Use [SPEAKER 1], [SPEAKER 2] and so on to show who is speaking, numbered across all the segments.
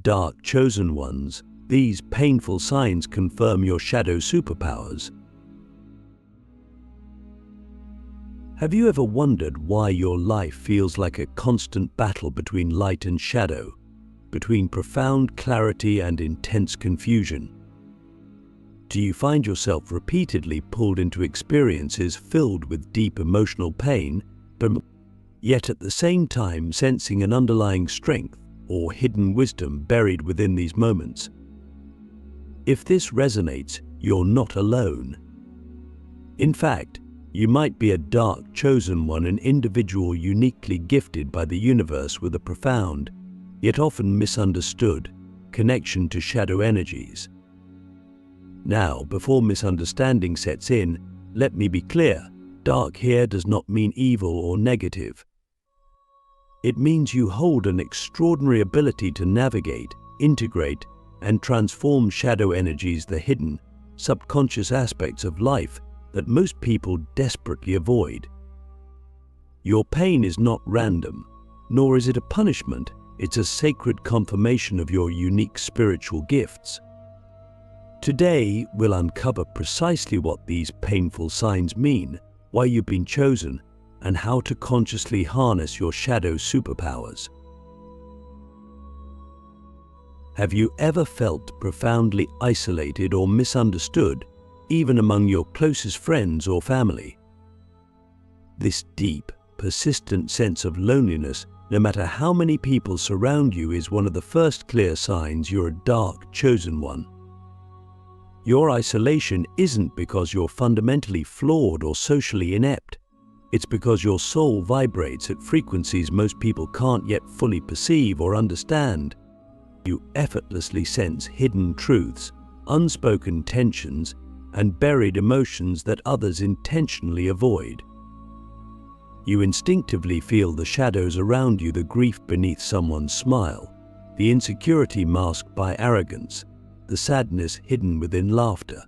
[SPEAKER 1] Dark chosen ones, these painful signs confirm your shadow superpowers. Have you ever wondered why your life feels like a constant battle between light and shadow, between profound clarity and intense confusion? Do you find yourself repeatedly pulled into experiences filled with deep emotional pain, but yet at the same time sensing an underlying strength or hidden wisdom buried within these moments? If this resonates, you're not alone. In fact, you might be a dark chosen one, an individual uniquely gifted by the universe with a profound, yet often misunderstood, connection to shadow energies. Now, before misunderstanding sets in, let me be clear. Dark here does not mean evil or negative. It means you hold an extraordinary ability to navigate, integrate, and transform shadow energies, the hidden, subconscious aspects of life that most people desperately avoid. Your pain is not random, nor is it a punishment. It's a sacred confirmation of your unique spiritual gifts. Today, we'll uncover precisely what these painful signs mean, why you've been chosen, and how to consciously harness your shadow superpowers. Have you ever felt profoundly isolated or misunderstood, even among your closest friends or family? This deep, persistent sense of loneliness, no matter how many people surround you, is one of the first clear signs you're a dark chosen one. Your isolation isn't because you're fundamentally flawed or socially inept. It's because your soul vibrates at frequencies most people can't yet fully perceive or understand. You effortlessly sense hidden truths, unspoken tensions, and buried emotions that others intentionally avoid. You instinctively feel the shadows around you, the grief beneath someone's smile, the insecurity masked by arrogance, the sadness hidden within laughter.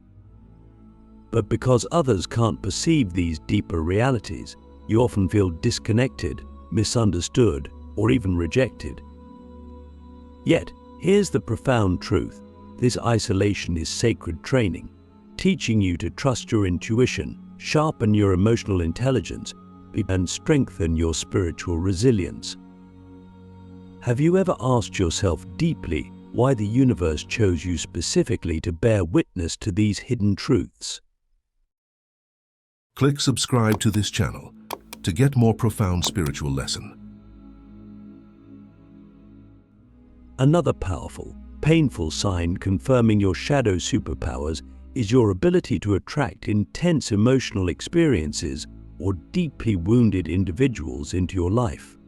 [SPEAKER 1] But because others can't perceive these deeper realities, you often feel disconnected, misunderstood, or even rejected. Yet, here's the profound truth. This isolation is sacred training, teaching you to trust your intuition, sharpen your emotional intelligence, and strengthen your spiritual resilience. Have you ever asked yourself deeply why the universe chose you specifically to bear witness to these hidden truths?
[SPEAKER 2] Click subscribe to this channel to get more profound spiritual lesson.
[SPEAKER 1] Another powerful, painful sign confirming your shadow superpowers is your ability to attract intense emotional experiences or deeply wounded individuals into your life.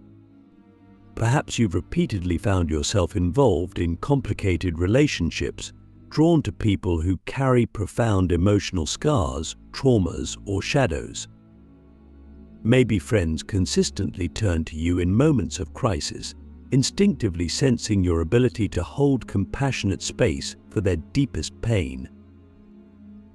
[SPEAKER 1] Perhaps you've repeatedly found yourself involved in complicated relationships, drawn to people who carry profound emotional scars, traumas, or shadows. Maybe friends consistently turn to you in moments of crisis, instinctively sensing your ability to hold compassionate space for their deepest pain.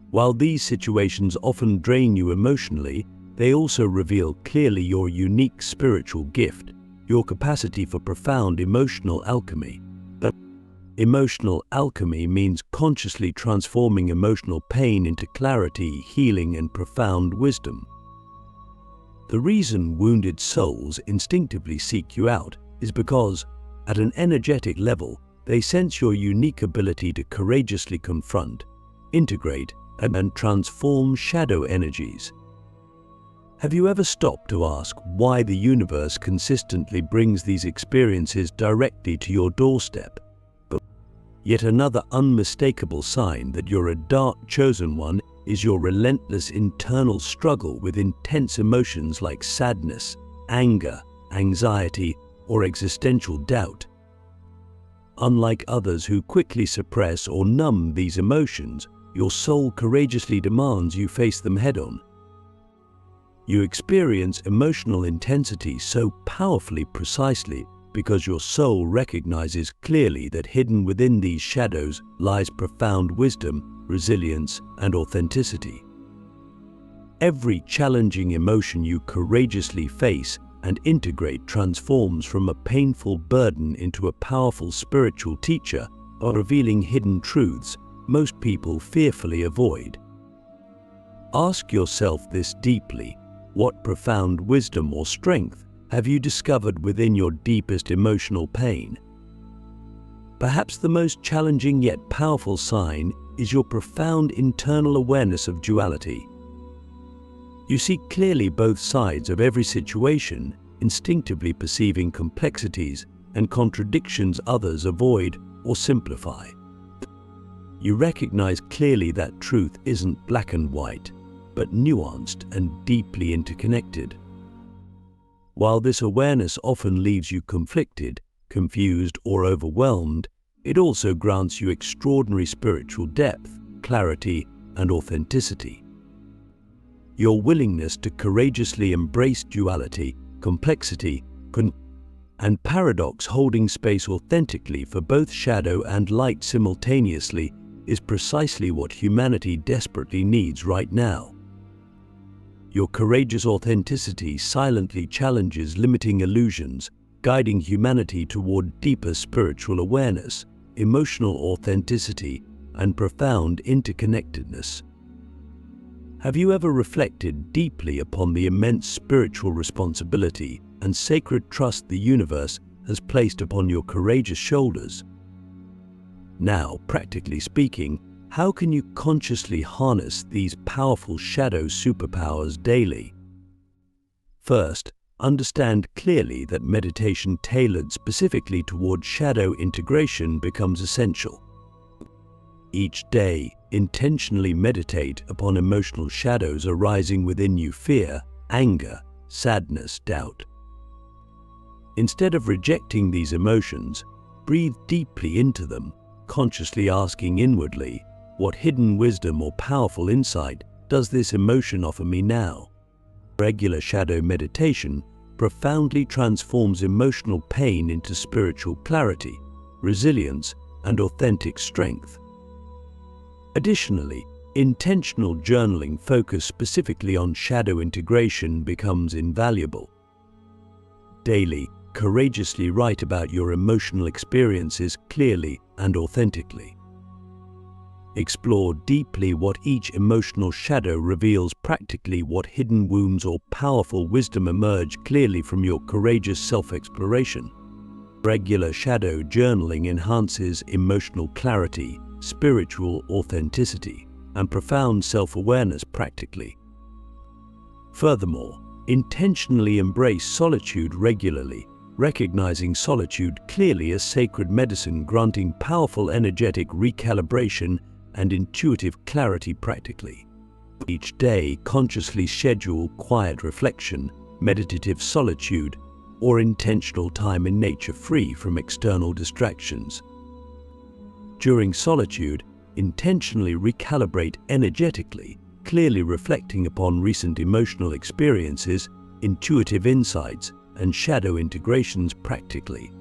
[SPEAKER 1] While these situations often drain you emotionally, they also reveal clearly your unique spiritual gift, your capacity for profound emotional alchemy. Emotional alchemy means consciously transforming emotional pain into clarity, healing, and profound wisdom. The reason wounded souls instinctively seek you out is because, at an energetic level, they sense your unique ability to courageously confront, integrate, and transform shadow energies. Have you ever stopped to ask why the universe consistently brings these experiences directly to your doorstep? Yet another unmistakable sign that you're a dark chosen one is your relentless internal struggle with intense emotions like sadness, anger, anxiety, or existential doubt. Unlike others who quickly suppress or numb these emotions, your soul courageously demands you face them head-on. You experience emotional intensity so powerfully precisely because your soul recognizes clearly that hidden within these shadows lies profound wisdom, resilience, and authenticity. Every challenging emotion you courageously face and integrate transforms from a painful burden into a powerful spiritual teacher or revealing hidden truths most people fearfully avoid. Ask yourself this deeply: what profound wisdom or strength have you discovered within your deepest emotional pain? Perhaps the most challenging yet powerful sign is your profound internal awareness of duality. You see clearly both sides of every situation, instinctively perceiving complexities and contradictions others avoid or simplify. You recognize clearly that truth isn't black and white, but nuanced and deeply interconnected. While this awareness often leaves you conflicted, confused, or overwhelmed, it also grants you extraordinary spiritual depth, clarity, and authenticity. Your willingness to courageously embrace duality, complexity, and paradox, holding space authentically for both shadow and light simultaneously, is precisely what humanity desperately needs right now. Your courageous authenticity silently challenges limiting illusions, guiding humanity toward deeper spiritual awareness, emotional authenticity, and profound interconnectedness. Have you ever reflected deeply upon the immense spiritual responsibility and sacred trust the universe has placed upon your courageous shoulders? Now, practically speaking, how can you consciously harness these powerful shadow superpowers daily? First, understand clearly that meditation tailored specifically toward shadow integration becomes essential. Each day, intentionally meditate upon emotional shadows arising within you: fear, anger, sadness, doubt. Instead of rejecting these emotions, breathe deeply into them, consciously asking inwardly, what hidden wisdom or powerful insight does this emotion offer me now? Regular shadow meditation profoundly transforms emotional pain into spiritual clarity, resilience, and authentic strength. Additionally, intentional journaling focused specifically on shadow integration becomes invaluable. Daily, courageously write about your emotional experiences clearly and authentically. Explore deeply what each emotional shadow reveals, practically what hidden wounds or powerful wisdom emerge clearly from your courageous self-exploration. Regular shadow journaling enhances emotional clarity, spiritual authenticity, and profound self-awareness practically. Furthermore, intentionally embrace solitude regularly, recognizing solitude clearly as sacred medicine, granting powerful energetic recalibration and intuitive clarity practically. Each day, consciously schedule quiet reflection, meditative solitude, or intentional time in nature free from external distractions. During solitude, intentionally recalibrate energetically, clearly reflecting upon recent emotional experiences, intuitive insights, and shadow integrations practically.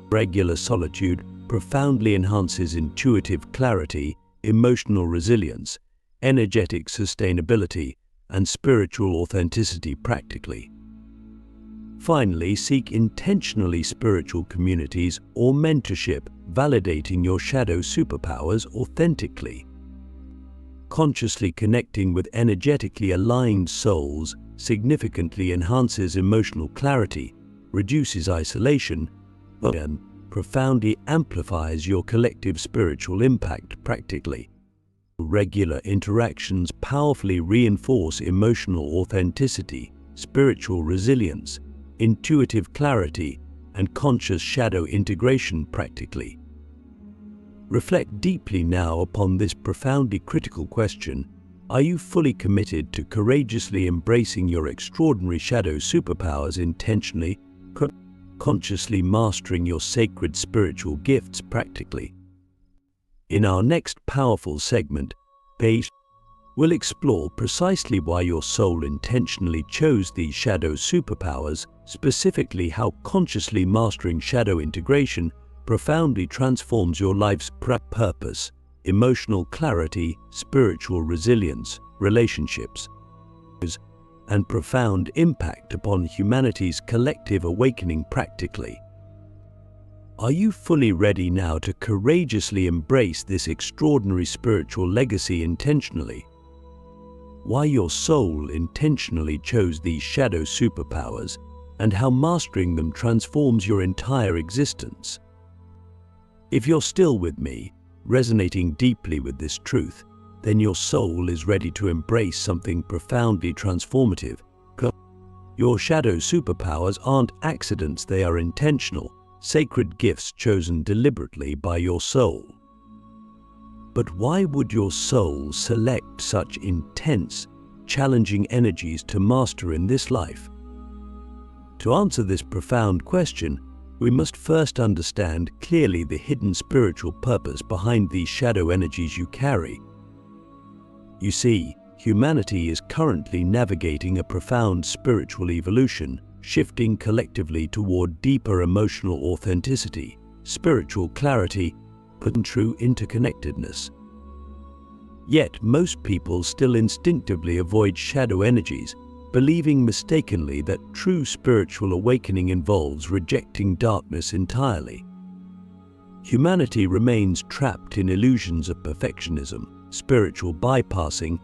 [SPEAKER 1] Regular solitude profoundly enhances intuitive clarity, emotional resilience, energetic sustainability, and spiritual authenticity practically. Finally, seek intentionally spiritual communities or mentorship, validating your shadow superpowers authentically. Consciously connecting with energetically aligned souls significantly enhances emotional clarity, reduces isolation, and profoundly amplifies your collective spiritual impact practically. Regular interactions powerfully reinforce emotional authenticity, spiritual resilience, intuitive clarity, and conscious shadow integration practically. Reflect deeply now upon this profoundly critical question: are you fully committed to courageously embracing your extraordinary shadow superpowers, intentionally, consciously mastering your sacred spiritual gifts practically? In our next powerful segment, we'll explore precisely why your soul intentionally chose these shadow superpowers, specifically how consciously mastering shadow integration profoundly transforms your life's purpose, emotional clarity, spiritual resilience, relationships, and profound impact upon humanity's collective awakening practically. Are you fully ready now to courageously embrace this extraordinary spiritual legacy intentionally? Why your soul intentionally chose these shadow superpowers, and how mastering them transforms your entire existence. If you're still with me, resonating deeply with this truth, then your soul is ready to embrace something profoundly transformative. Your shadow superpowers aren't accidents, they are intentional, sacred gifts chosen deliberately by your soul. But why would your soul select such intense, challenging energies to master in this life? To answer this profound question, we must first understand clearly the hidden spiritual purpose behind these shadow energies you carry. You see, humanity is currently navigating a profound spiritual evolution, shifting collectively toward deeper emotional authenticity, spiritual clarity, and true interconnectedness. Yet most people still instinctively avoid shadow energies, believing mistakenly that true spiritual awakening involves rejecting darkness entirely. Humanity remains trapped in illusions of perfectionism, spiritual bypassing,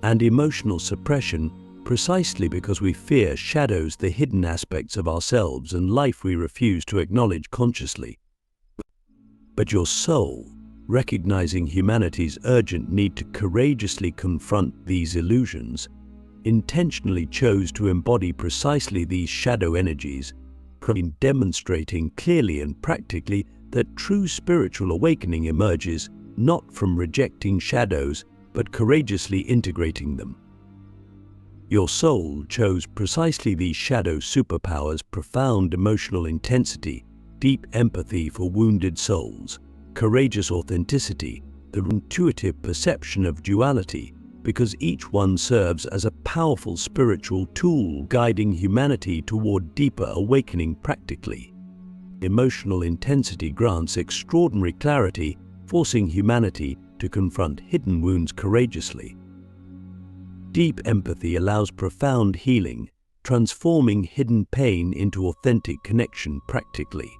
[SPEAKER 1] and emotional suppression precisely because we fear shadows the hidden aspects of ourselves and life we refuse to acknowledge consciously. But your soul, recognizing humanity's urgent need to courageously confront these illusions, intentionally chose to embody precisely these shadow energies, demonstrating clearly and practically that true spiritual awakening emerges not from rejecting shadows, but courageously integrating them. Your soul chose precisely these shadow superpowers: profound emotional intensity, deep empathy for wounded souls, courageous authenticity, the intuitive perception of duality, because each one serves as a powerful spiritual tool guiding humanity toward deeper awakening practically. Emotional intensity grants extraordinary clarity, forcing humanity to confront hidden wounds courageously. Deep empathy allows profound healing, transforming hidden pain into authentic connection practically.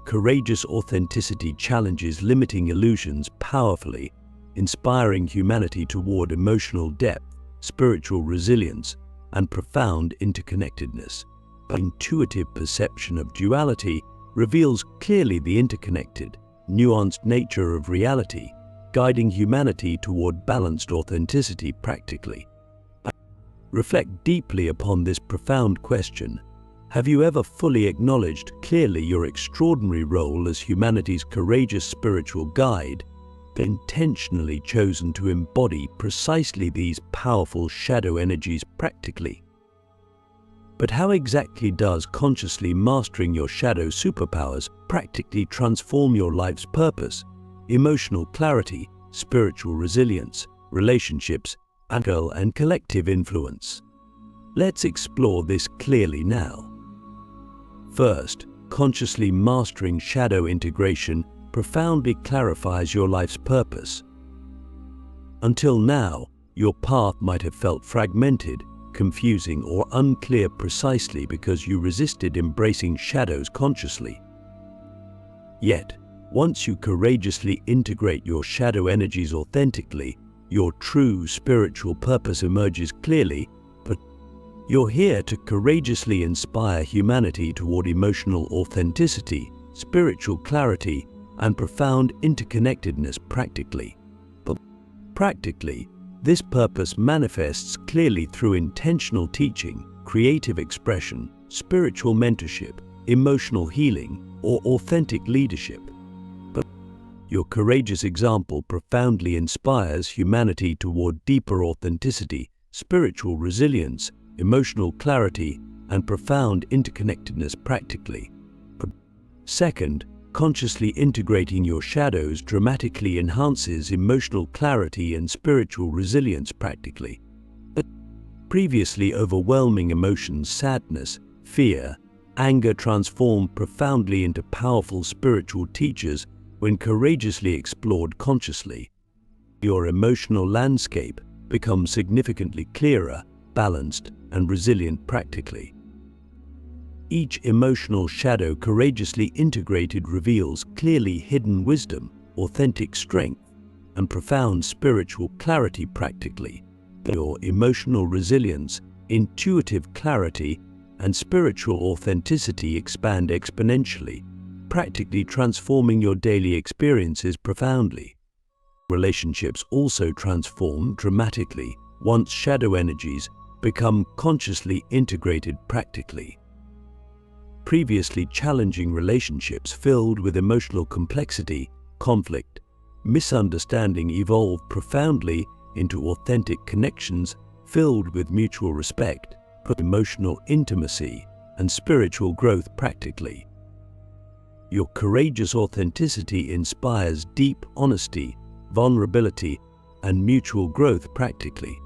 [SPEAKER 1] Courageous authenticity challenges limiting illusions powerfully, inspiring humanity toward emotional depth, spiritual resilience, and profound interconnectedness. Intuitive perception of duality reveals clearly the interconnected, nuanced nature of reality, guiding humanity toward balanced authenticity practically. Reflect deeply upon this profound question. Have you ever fully acknowledged clearly your extraordinary role as humanity's courageous spiritual guide, intentionally chosen to embody precisely these powerful shadow energies practically? But how exactly does consciously mastering your shadow superpowers practically transform your life's purpose, emotional clarity, spiritual resilience, relationships, and collective influence? Let's explore this clearly now. First, consciously mastering shadow integration profoundly clarifies your life's purpose. Until now, your path might have felt fragmented, confusing, or unclear precisely because you resisted embracing shadows consciously. Yet, once you courageously integrate your shadow energies authentically, your true spiritual purpose emerges clearly. But you're here to courageously inspire humanity toward emotional authenticity, spiritual clarity, and profound interconnectedness practically. But practically, this purpose manifests clearly through intentional teaching, creative expression, spiritual mentorship, emotional healing, or authentic leadership. But your courageous example profoundly inspires humanity toward deeper authenticity, spiritual resilience, emotional clarity, and profound interconnectedness practically. Second, consciously integrating your shadows dramatically enhances emotional clarity and spiritual resilience practically. Previously overwhelming emotions, sadness, fear, anger transform profoundly into powerful spiritual teachers when courageously explored consciously. Your emotional landscape, become significantly clearer, balanced, and resilient practically. Each emotional shadow courageously integrated reveals clearly hidden wisdom, authentic strength, and profound spiritual clarity practically. Your emotional resilience, intuitive clarity, and spiritual authenticity expand exponentially, practically transforming your daily experiences profoundly. Relationships also transform dramatically once shadow energies become consciously integrated practically. Previously challenging relationships filled with emotional complexity, conflict, misunderstanding evolve profoundly into authentic connections filled with mutual respect, emotional intimacy, and spiritual growth practically. Your courageous authenticity inspires deep honesty, vulnerability, and mutual growth practically.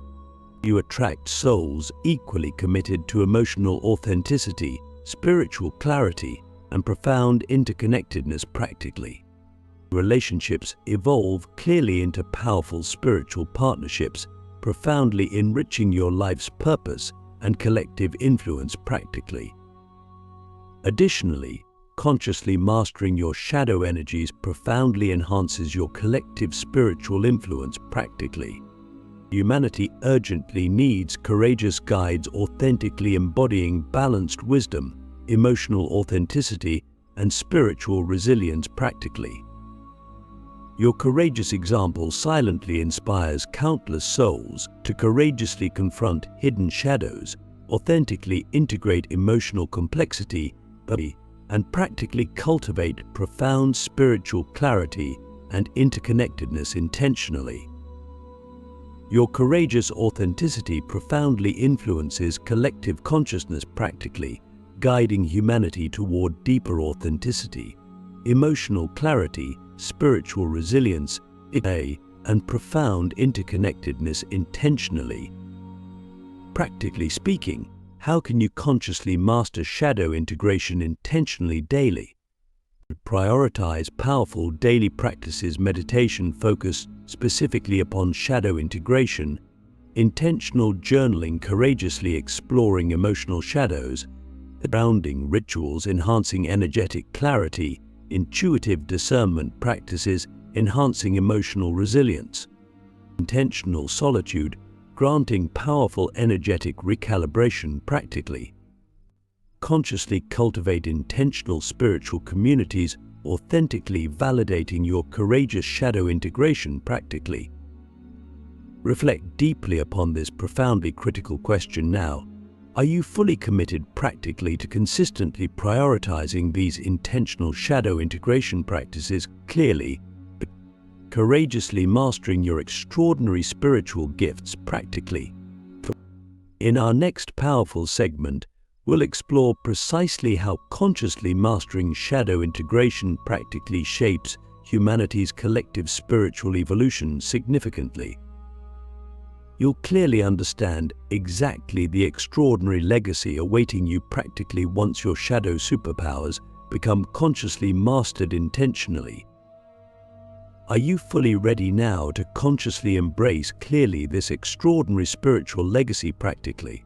[SPEAKER 1] You attract souls equally committed to emotional authenticity, spiritual clarity, and profound interconnectedness practically. Relationships evolve clearly into powerful spiritual partnerships, profoundly enriching your life's purpose and collective influence practically. Additionally, consciously mastering your shadow energies profoundly enhances your collective spiritual influence practically. Humanity urgently needs courageous guides authentically embodying balanced wisdom, emotional authenticity, and spiritual resilience practically. Your courageous example silently inspires countless souls to courageously confront hidden shadows, authentically integrate emotional complexity, and practically cultivate profound spiritual clarity and interconnectedness intentionally. Your courageous authenticity profoundly influences collective consciousness practically, guiding humanity toward deeper authenticity, emotional clarity, spiritual resilience, and profound interconnectedness intentionally. Practically speaking, how can you consciously master shadow integration intentionally daily? Prioritize powerful daily practices. Meditation focused specifically upon shadow integration, intentional journaling courageously exploring emotional shadows, grounding rituals enhancing energetic clarity, intuitive discernment practices enhancing emotional resilience, intentional solitude granting powerful energetic recalibration practically. Consciously cultivate intentional spiritual communities, authentically validating your courageous shadow integration practically. Reflect deeply upon this profoundly critical question now. Are you fully committed practically to consistently prioritizing these intentional shadow integration practices clearly, courageously mastering your extraordinary spiritual gifts practically? In our next powerful segment, we'll explore precisely how consciously mastering shadow integration practically shapes humanity's collective spiritual evolution significantly. You'll clearly understand exactly the extraordinary legacy awaiting you practically once your shadow superpowers become consciously mastered intentionally. Are you fully ready now to consciously embrace clearly this extraordinary spiritual legacy practically?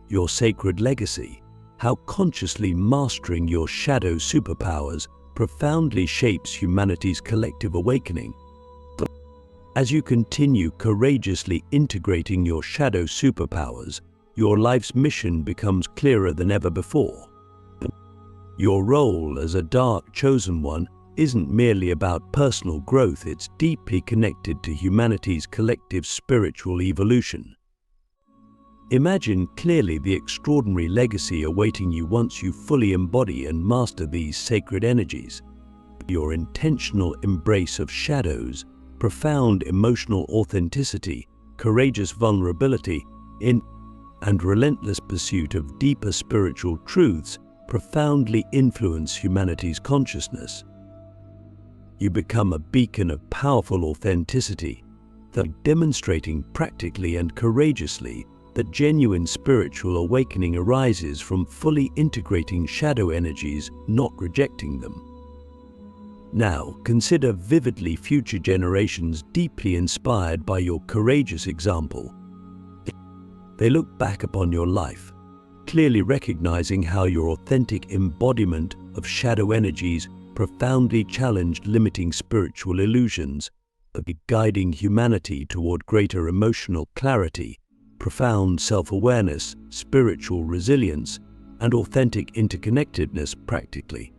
[SPEAKER 1] Your sacred legacy, how consciously mastering your shadow superpowers profoundly shapes humanity's collective awakening. As you continue courageously integrating your shadow superpowers, your life's mission becomes clearer than ever before. Your role as a dark chosen one isn't merely about personal growth, it's deeply connected to humanity's collective spiritual evolution. Imagine clearly the extraordinary legacy awaiting you once you fully embody and master these sacred energies. Your intentional embrace of shadows, profound emotional authenticity, courageous vulnerability, and relentless pursuit of deeper spiritual truths profoundly influence humanity's consciousness. You become a beacon of powerful authenticity, demonstrating practically and courageously that genuine spiritual awakening arises from fully integrating shadow energies, not rejecting them. Now, consider vividly future generations deeply inspired by your courageous example. They look back upon your life, clearly recognizing how your authentic embodiment of shadow energies profoundly challenged limiting spiritual illusions, guiding humanity toward greater emotional clarity, profound self-awareness, spiritual resilience, and authentic interconnectedness practically.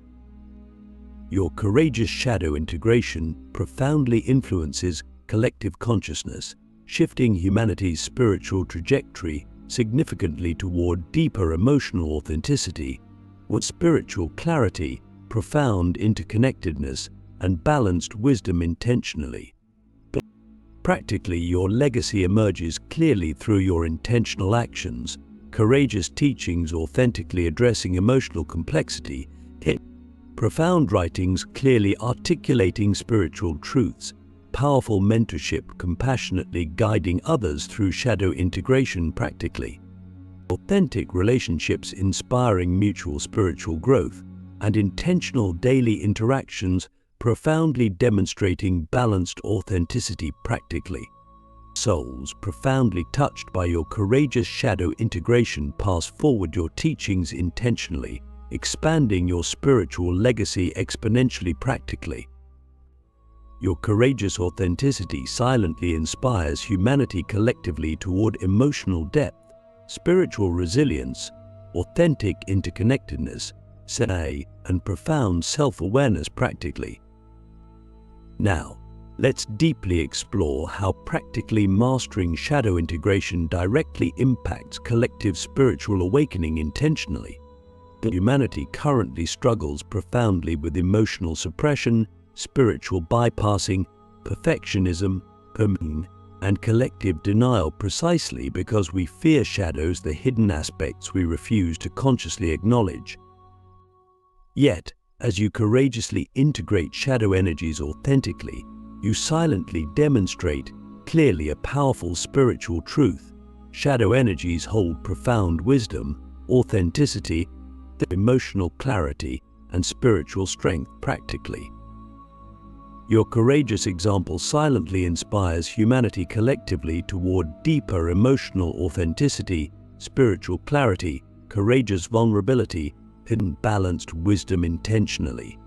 [SPEAKER 1] Your courageous shadow integration profoundly influences collective consciousness, shifting humanity's spiritual trajectory significantly toward deeper emotional authenticity, with spiritual clarity, profound interconnectedness, and balanced wisdom intentionally. Practically, your legacy emerges clearly through your intentional actions, courageous teachings authentically addressing emotional complexity, profound writings clearly articulating spiritual truths, powerful mentorship compassionately guiding others through shadow integration practically, authentic relationships inspiring mutual spiritual growth, and intentional daily interactions profoundly demonstrating balanced authenticity practically. Souls profoundly touched by your courageous shadow integration pass forward your teachings intentionally, expanding your spiritual legacy exponentially practically. Your courageous authenticity silently inspires humanity collectively toward emotional depth, spiritual resilience, authentic interconnectedness, and profound self-awareness practically. Now, let's deeply explore how practically mastering shadow integration directly impacts collective spiritual awakening intentionally. Humanity currently struggles profoundly with emotional suppression, spiritual bypassing, perfectionism, and collective denial precisely because we fear shadows, the hidden aspects we refuse to consciously acknowledge. Yet, as you courageously integrate shadow energies authentically, you silently demonstrate clearly a powerful spiritual truth. Shadow energies hold profound wisdom, authenticity, emotional clarity, and spiritual strength practically. Your courageous example silently inspires humanity collectively toward deeper emotional authenticity, spiritual clarity, courageous vulnerability, and balanced wisdom intentionally.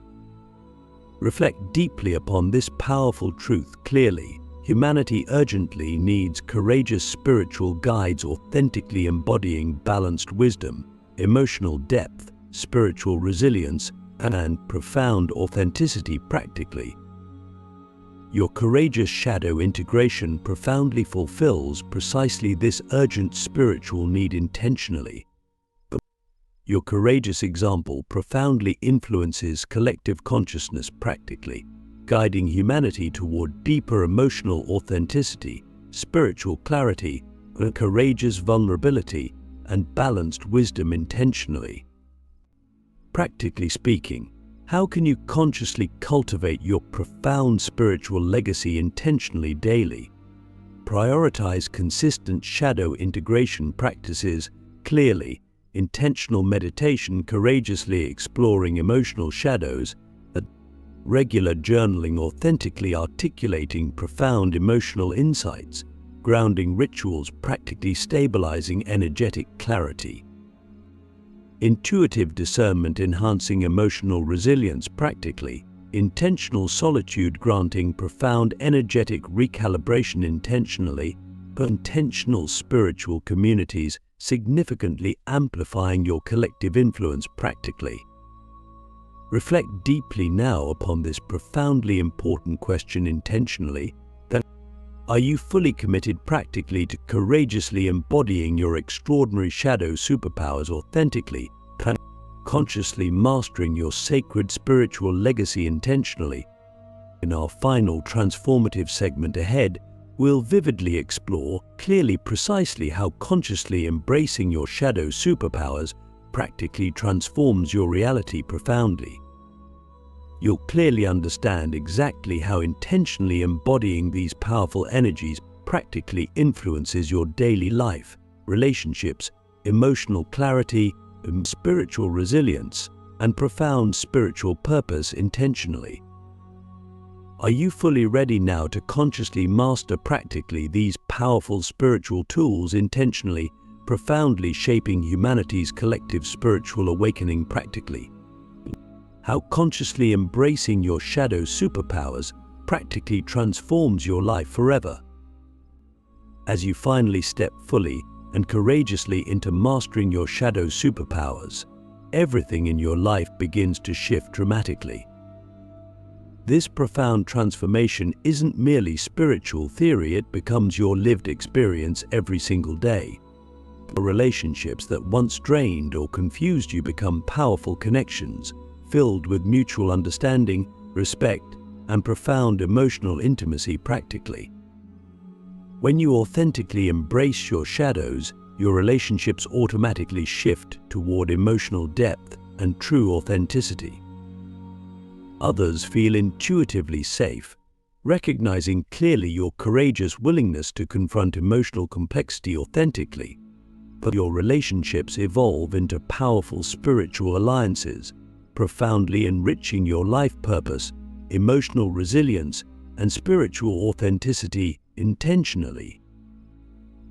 [SPEAKER 1] Reflect deeply upon this powerful truth clearly. Humanity urgently needs courageous spiritual guides authentically embodying balanced wisdom, emotional depth, spiritual resilience, and profound authenticity practically. Your courageous shadow integration profoundly fulfills precisely this urgent spiritual need intentionally. Your courageous example profoundly influences collective consciousness practically, guiding humanity toward deeper emotional authenticity, spiritual clarity, courageous vulnerability, and balanced wisdom intentionally. Practically speaking, how can you consciously cultivate your profound spiritual legacy intentionally daily? Prioritize consistent shadow integration practices clearly, intentional meditation courageously exploring emotional shadows, regular journaling authentically articulating profound emotional insights, grounding rituals practically stabilizing energetic clarity. Intuitive discernment enhancing emotional resilience practically, intentional solitude granting profound energetic recalibration intentionally, intentional spiritual communities significantly amplifying your collective influence practically. Reflect deeply now upon this profoundly important question intentionally. Are you fully committed practically to courageously embodying your extraordinary shadow superpowers authentically, and consciously mastering your sacred spiritual legacy intentionally? In our final transformative segment ahead, we'll vividly explore clearly precisely how consciously embracing your shadow superpowers practically transforms your reality profoundly. You'll clearly understand exactly how intentionally embodying these powerful energies practically influences your daily life, relationships, emotional clarity, spiritual resilience, and profound spiritual purpose intentionally. Are you fully ready now to consciously master practically these powerful spiritual tools, intentionally, profoundly shaping humanity's collective spiritual awakening practically? How consciously embracing your shadow superpowers practically transforms your life forever. As you finally step fully and courageously into mastering your shadow superpowers, everything in your life begins to shift dramatically. This profound transformation isn't merely spiritual theory, it becomes your lived experience every single day. Relationships that once drained or confused you become powerful connections, filled with mutual understanding, respect, and profound emotional intimacy practically. When you authentically embrace your shadows, your relationships automatically shift toward emotional depth and true authenticity. Others feel intuitively safe, recognizing clearly your courageous willingness to confront emotional complexity authentically. But your relationships evolve into powerful spiritual alliances, profoundly enriching your life purpose, emotional resilience, and spiritual authenticity intentionally.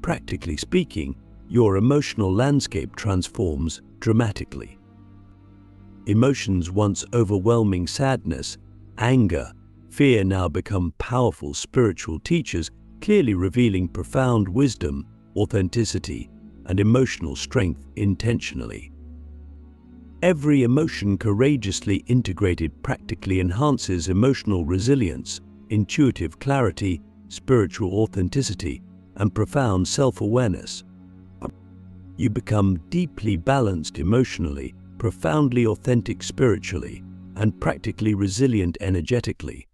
[SPEAKER 1] Practically speaking, your emotional landscape transforms dramatically. Emotions once overwhelming sadness, anger, fear now become powerful spiritual teachers, clearly revealing profound wisdom, authenticity, and emotional strength intentionally. Every emotion courageously integrated practically enhances emotional resilience, intuitive clarity, spiritual authenticity, and profound self-awareness. You become deeply balanced emotionally, profoundly authentic spiritually, and practically resilient energetically.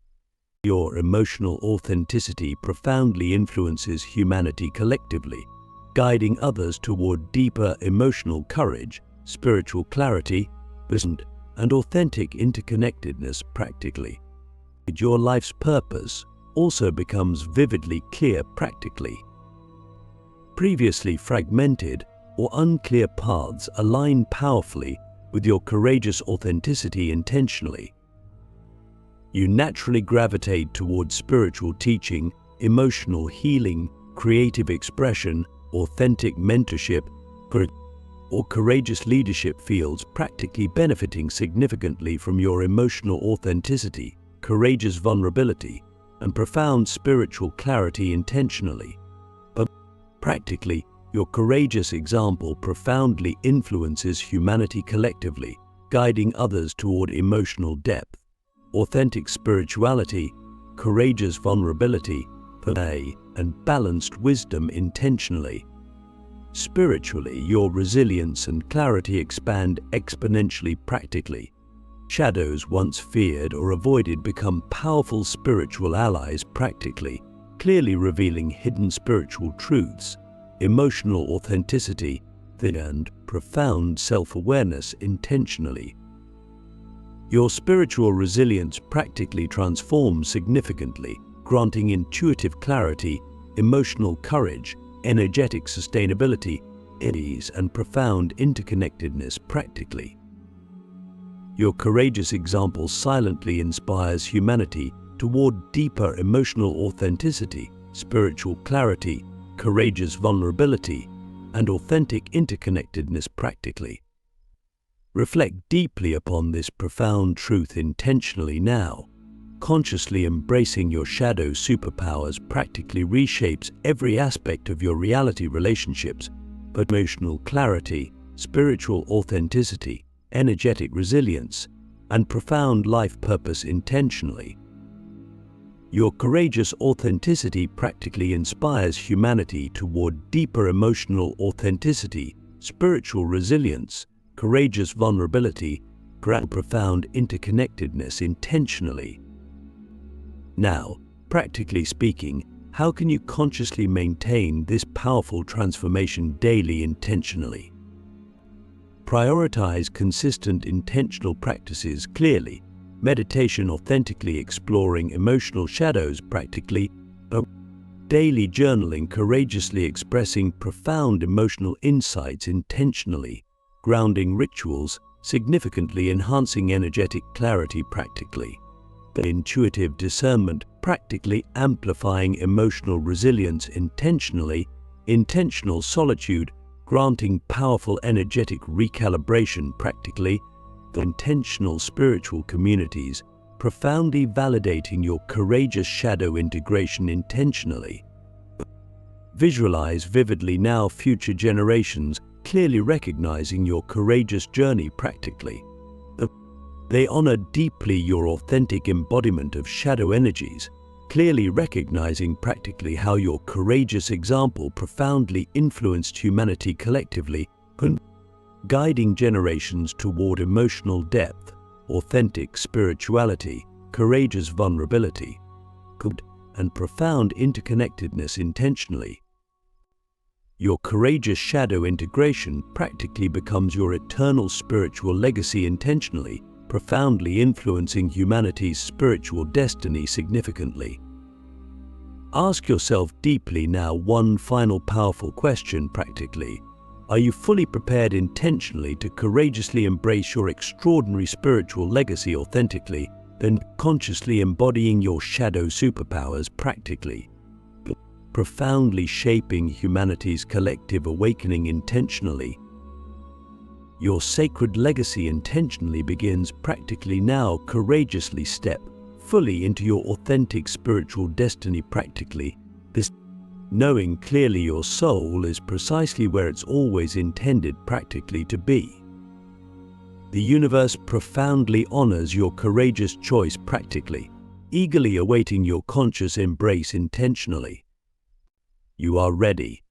[SPEAKER 1] Your emotional authenticity profoundly influences humanity collectively, guiding others toward deeper emotional courage, spiritual clarity, and authentic interconnectedness practically. Your life's purpose also becomes vividly clear practically. Previously fragmented or unclear paths align powerfully with your courageous authenticity intentionally. You naturally gravitate towards spiritual teaching, emotional healing, creative expression, authentic mentorship, or courageous leadership fields, practically benefiting significantly from your emotional authenticity, courageous vulnerability, and profound spiritual clarity intentionally. But practically, your courageous example profoundly influences humanity collectively, guiding others toward emotional depth, authentic spirituality, courageous vulnerability, and balanced wisdom intentionally. Spiritually, your resilience and clarity expand exponentially practically. Shadows once feared or avoided become powerful spiritual allies practically, clearly revealing hidden spiritual truths, emotional authenticity, and profound self-awareness intentionally. Your spiritual resilience practically transforms significantly, granting intuitive clarity, emotional courage, energetic sustainability, ease, and profound interconnectedness practically. Your courageous example silently inspires humanity toward deeper emotional authenticity, spiritual clarity, courageous vulnerability, and authentic interconnectedness practically. Reflect deeply upon this profound truth intentionally now. Consciously embracing your shadow superpowers practically reshapes every aspect of your reality relationships, but emotional clarity, spiritual authenticity, energetic resilience, and profound life purpose intentionally. Your courageous authenticity practically inspires humanity toward deeper emotional authenticity, spiritual resilience, courageous vulnerability, profound interconnectedness intentionally. Now, practically speaking, how can you consciously maintain this powerful transformation daily intentionally? Prioritize consistent intentional practices clearly, meditation authentically exploring emotional shadows practically, daily journaling courageously expressing profound emotional insights intentionally, grounding rituals significantly enhancing energetic clarity practically. intuitive discernment, practically amplifying emotional resilience intentionally, intentional solitude, granting powerful energetic recalibration practically, intentional spiritual communities, profoundly validating your courageous shadow integration intentionally. Visualize vividly now future generations clearly recognizing your courageous journey practically. They honor deeply your authentic embodiment of shadow energies, clearly recognizing practically how your courageous example profoundly influenced humanity collectively, guiding generations toward emotional depth, authentic spirituality, courageous vulnerability, and profound interconnectedness intentionally. Your courageous shadow integration practically becomes your eternal spiritual legacy intentionally, profoundly influencing humanity's spiritual destiny significantly. Ask yourself deeply now one final powerful question practically. Are you fully prepared intentionally to courageously embrace your extraordinary spiritual legacy authentically, then consciously embodying your shadow superpowers practically, profoundly shaping humanity's collective awakening intentionally? Your sacred legacy intentionally begins practically now. Courageously step fully into your authentic spiritual destiny practically, this knowing clearly your soul is precisely where it's always intended practically to be. The universe profoundly honors your courageous choice practically, eagerly awaiting your conscious embrace intentionally. You are ready.